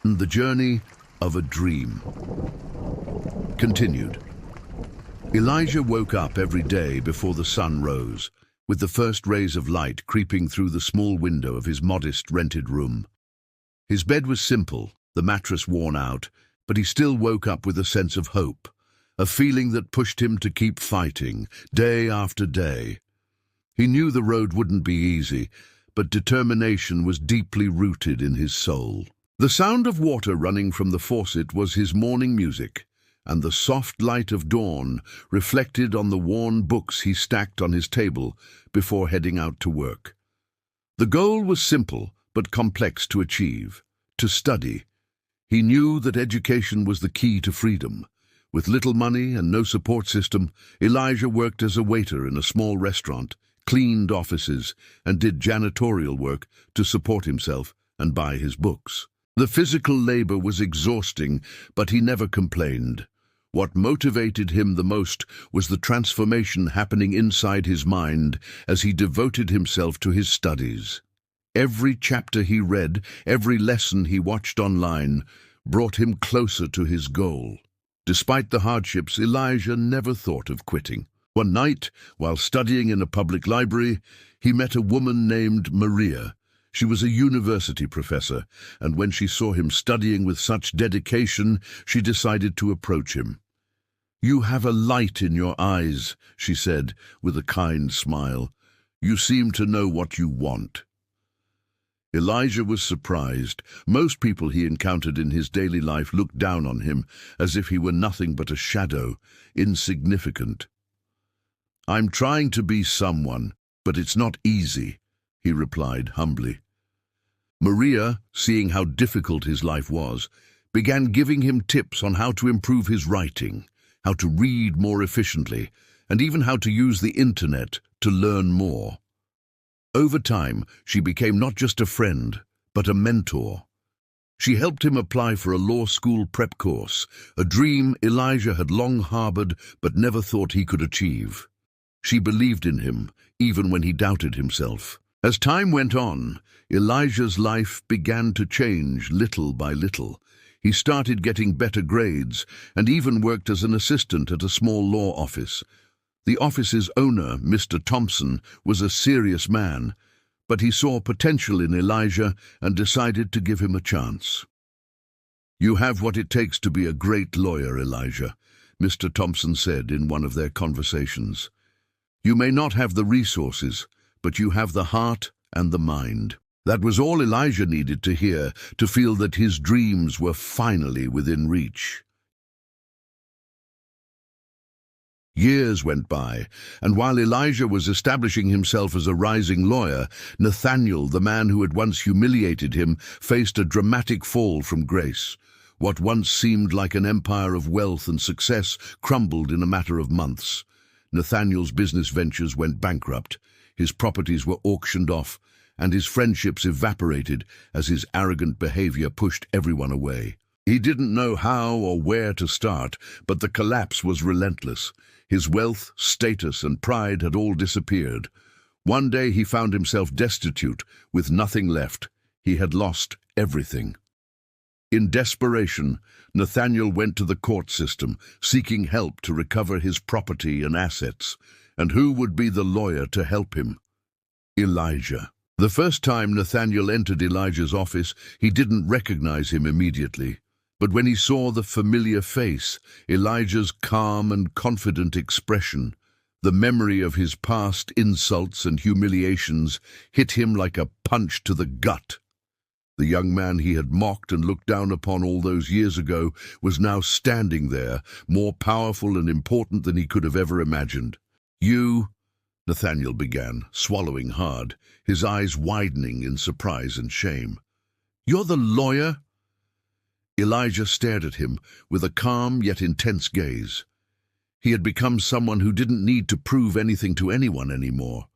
The Journey of a Dream. Continued. Elijah woke up every day before the sun rose, with the first rays of light creeping through the small window of his modest rented room. His bed was simple, the mattress worn out, but he still woke up with a sense of hope, a feeling that pushed him to keep fighting, day after day. He knew the road wouldn't be easy, but determination was deeply rooted in his soul. The sound of water running from the faucet was his morning music, and the soft light of dawn reflected on the worn books he stacked on his table before heading out to work. The goal was simple but complex to achieve: to study. He knew that education was the key to freedom. With little money and no support system, Elijah worked as a waiter in a small restaurant, cleaned offices, and did janitorial work to support himself and buy his books. The physical labor was exhausting, but he never complained. What motivated him the most was the transformation happening inside his mind as he devoted himself to his studies. Every chapter he read, every lesson he watched online, brought him closer to his goal. Despite the hardships, Elijah never thought of quitting. One night, while studying in a public library, he met a woman named Maria. She was a university professor, and when she saw him studying with such dedication, she decided to approach him. "You have a light in your eyes," she said, with a kind smile. "You seem to know what you want." Elijah was surprised. Most people he encountered in his daily life looked down on him, as if he were nothing but a shadow, insignificant. "I'm trying to be someone, but it's not easy," he replied humbly. Maria, seeing how difficult his life was, began giving him tips on how to improve his writing, how to read more efficiently, and even how to use the internet to learn more. Over time, she became not just a friend, but a mentor. She helped him apply for a law school prep course, a dream Elijah had long harbored but never thought he could achieve. She believed in him, even when he doubted himself. As time went on, Elijah's life began to change little by little. He started getting better grades and even worked as an assistant at a small law office. The office's owner, Mr. Thompson, was a serious man, but he saw potential in Elijah and decided to give him a chance. "You have what it takes to be a great lawyer, Elijah," Mr. Thompson said in one of their conversations. "You may not have the resources, but you have the heart and the mind." That was all Elijah needed to hear, to feel that his dreams were finally within reach. Years went by, and while Elijah was establishing himself as a rising lawyer, Nathaniel, the man who had once humiliated him, faced a dramatic fall from grace. What once seemed like an empire of wealth and success crumbled in a matter of months. Nathaniel's business ventures went bankrupt, his properties were auctioned off, and his friendships evaporated as his arrogant behavior pushed everyone away. He didn't know how or where to start, but the collapse was relentless. His wealth, status, and pride had all disappeared. One day he found himself destitute, with nothing left. He had lost everything. In desperation, Nathaniel went to the court system, seeking help to recover his property and assets. And who would be the lawyer to help him? Elijah. The first time Nathaniel entered Elijah's office, he didn't recognize him immediately. But when he saw the familiar face, Elijah's calm and confident expression, the memory of his past insults and humiliations hit him like a punch to the gut. The young man he had mocked and looked down upon all those years ago was now standing there, more powerful and important than he could have ever imagined. "You," Nathaniel began, swallowing hard, his eyes widening in surprise and shame. "You're the lawyer?" Elijah stared at him with a calm yet intense gaze. He had become someone who didn't need to prove anything to anyone anymore.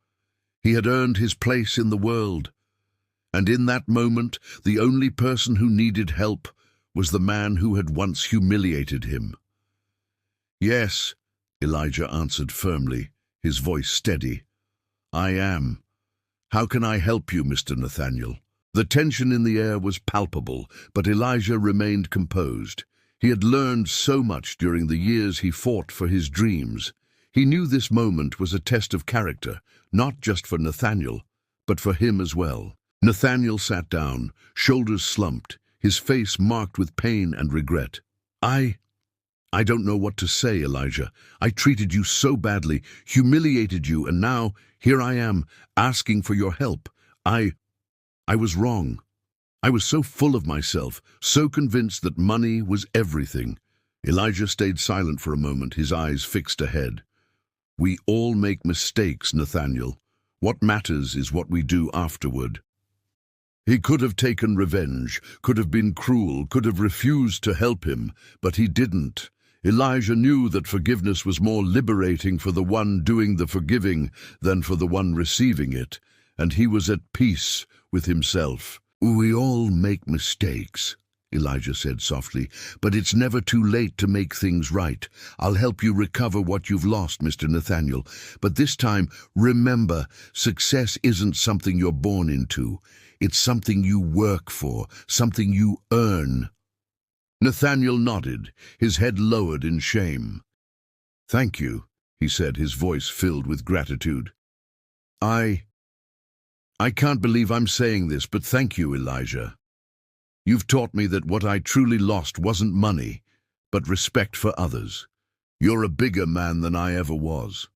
He had earned his place in the world. And in that moment, the only person who needed help was the man who had once humiliated him. "Yes," Elijah answered firmly, his voice steady. "I am. How can I help you, Mr. Nathaniel?" The tension in the air was palpable, but Elijah remained composed. He had learned so much during the years he fought for his dreams. He knew this moment was a test of character, not just for Nathaniel, but for him as well. Nathaniel sat down, shoulders slumped, his face marked with pain and regret. I don't know what to say, Elijah. I treated you so badly, humiliated you, and now here I am, asking for your help. I was wrong. I was so full of myself, so convinced that money was everything. Elijah stayed silent for a moment, his eyes fixed ahead. We all make mistakes, Nathaniel. What matters is what we do afterward. He could have taken revenge, could have been cruel, could have refused to help him, but he didn't. Elijah knew that forgiveness was more liberating for the one doing the forgiving than for the one receiving it, and he was at peace with himself. We all make mistakes, Elijah said softly, but it's never too late to make things right. I'll help you recover what you've lost, Mr. Nathaniel, but this time, remember, success isn't something you're born into. It's something you work for, something you earn. Nathaniel nodded, his head lowered in shame. Thank you, he said, his voice filled with gratitude. I can't believe I'm saying this, but thank you, Elijah. You've taught me that what I truly lost wasn't money, but respect for others. You're a bigger man than I ever was.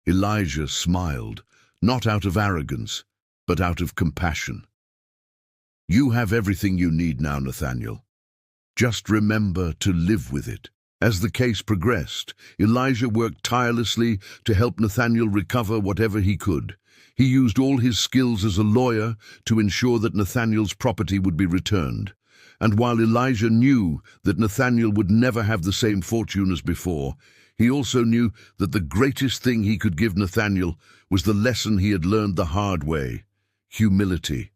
Elijah smiled, not out of arrogance, but out of compassion. You have everything you need now, Nathaniel. Just remember to live with it. As the case progressed, Elijah worked tirelessly to help Nathaniel recover whatever he could. He used all his skills as a lawyer to ensure that Nathaniel's property would be returned. And while Elijah knew that Nathaniel would never have the same fortune as before, he also knew that the greatest thing he could give Nathaniel was the lesson he had learned the hard way: humility.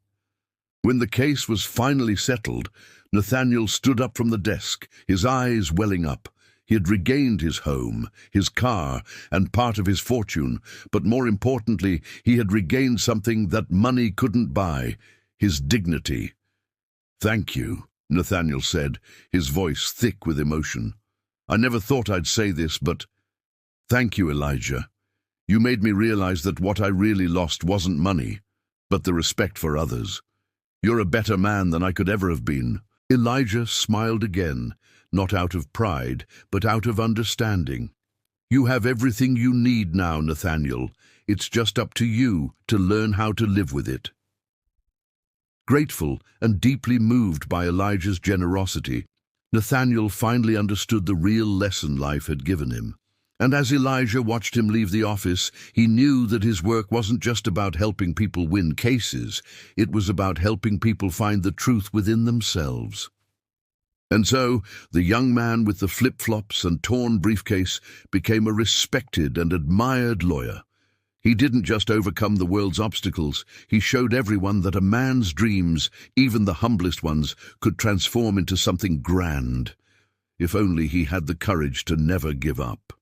When the case was finally settled, Nathaniel stood up from the desk, his eyes welling up. He had regained his home, his car, and part of his fortune, but more importantly, he had regained something that money couldn't buy: his dignity. Thank you, Nathaniel said, his voice thick with emotion. I never thought I'd say this, but thank you, Elijah. You made me realize that what I really lost wasn't money, but the respect for others. You're a better man than I could ever have been. Elijah smiled again, not out of pride, but out of understanding. You have everything you need now, Nathaniel. It's just up to you to learn how to live with it. Grateful and deeply moved by Elijah's generosity, Nathaniel finally understood the real lesson life had given him. And as Elijah watched him leave the office, he knew that his work wasn't just about helping people win cases, it was about helping people find the truth within themselves. And so, the young man with the flip-flops and torn briefcase became a respected and admired lawyer. He didn't just overcome the world's obstacles, he showed everyone that a man's dreams, even the humblest ones, could transform into something grand, if only he had the courage to never give up.